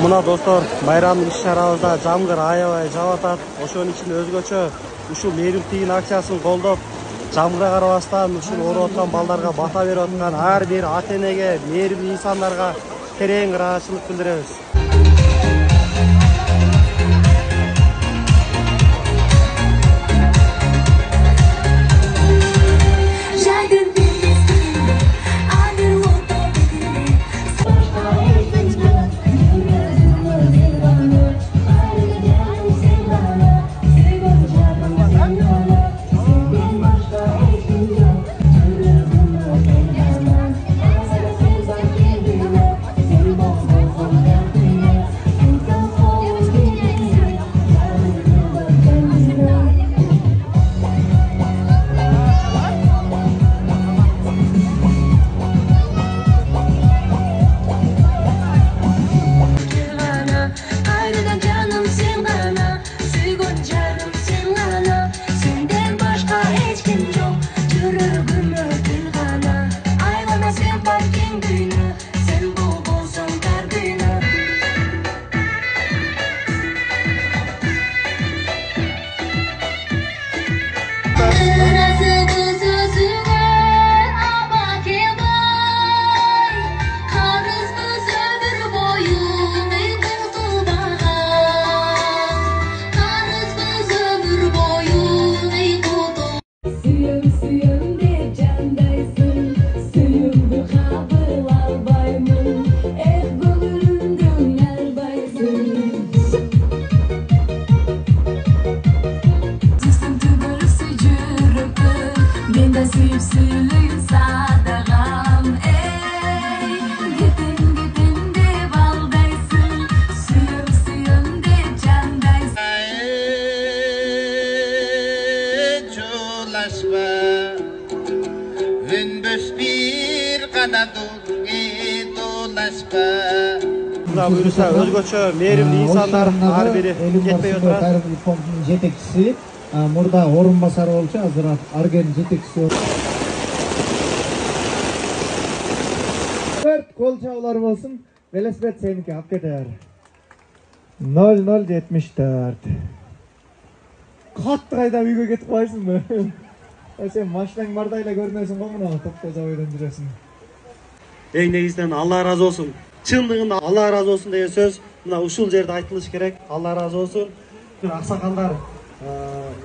Muna dostlar, bayramlık iş-şarabızda jamgır aябай жауып атат. Ошонун үчүн өзгөчө ушул мээрим тыйын акциясын колдоп, жамгырга карабастан ушул ооруп аткан балдарга бата берип аткан ар бир ата-энеге, мээримдүү инсандарга терең ыраазычылык билдиребиз. Bunda buyursa özgöçö mээримдүү insanlar ар бири кетпей отурат. Кайрымдуулук фондунун жетекчиси, мурда орун басары болчу, азыр арген жетекчиси. Кол чабуулар болсун. Велосипед сеники алып кетер. 0074. Катты кайда үйгө кетип калайсыңбы? Сен машинаң барда эле көрүнөсүң го мына топ-тоза бойдон жүрөсүң. Эң негизинен Алла ыраазы болсун. Чындыгында Алла ыраазы болсун деген сөз мына ушул жерде айтылыш керек. Алла ыраазы болсун. Бир аксакалдар,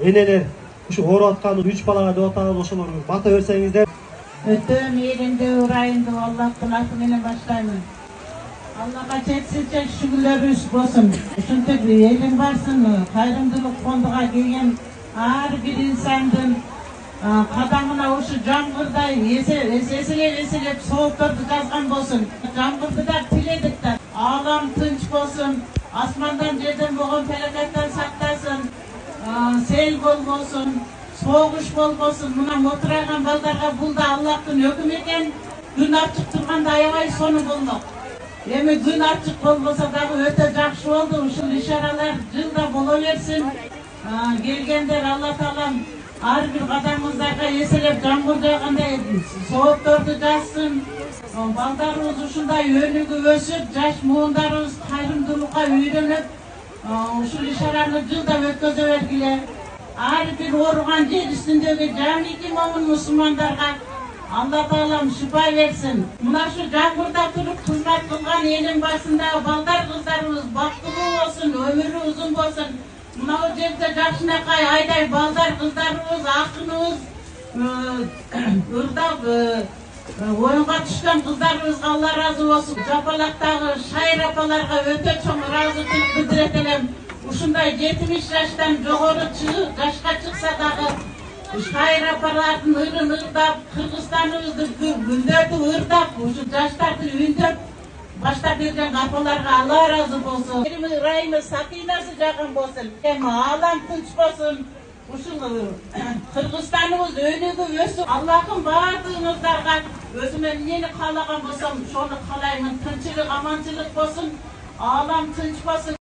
энелер ушу ооруп аткан 3 балага деп атабыз, ошолорго бата берсеңиздер. Өтө мээримдүү ырайымдуу Аллахтын аты менен баштаймын. Аллага четсизче шүгүрлөрүбүз болсун. Ушинтип элиң барсын, кайрымдуулук фондуга келген ар бир инсандын кадамына ушу жамгырдай эселеп соопторду жазган болсун. Жамгырды да тиледик да. Аалам тынч болсун, асмандан жерден болгон фелакаттан сактасын, сел болбосун, согуш болбосун. Мына отурган балдарга бул да Аллахтын өкүмү экен. Күн ачык турганда аябай сону болмок. Эми күн ачык болбосо дагы өтө жакшы болду. Ушул ишаралар жылда боло берсин. Келгендер Алла таалам ар бир кадамыңыздарга эселеп жамгыр жаагандай соопторду жазсын. Балдарыбыз ушундай өнүгүп өсүп, жаш муундарыбыз кайрымдуулукка үйрөнүп, ушул ишараны жылда өткөзө бергиле. Ар бир ооруган жер үстүндөгү жамики момун мусулмандарга Алла таалам шифа берсин. Мына ушу жамгырда туруп кызмат кылган элин башындагы балдар кыздарыбыз бактылуу болсун, өмүрү узун болсун. Мына жерде жакшынакай айдай балдар кыздарыбыз, акыныбыз, ырдап оюнга түшкөн кыздарыбызга Алла ыраазы болсун. Жапалактагы Шайыр апаларга өтө чоң ыраазычылык билдирет элем. Ушундай 70 жаштан жогору жашка чыкса дагы Шайыр апалардын ырын ырдап, Кыргызстаныбызды гүлдөрдү ырдап, ушу жаштарды үндөп баштап берген апаларга Алла ыраазы болсун. Ырайымы сакинасы жаган болсун. Аалам тынч болсун. Ушул Кыргызстаныбыз өнүгүп өсүп, Аллахым баардыгыңыздарга өзүмө эмнени каалаган болсом, ошону каалаймын. Тынчылык, аманчылык болсун. Аалам тынч болсун.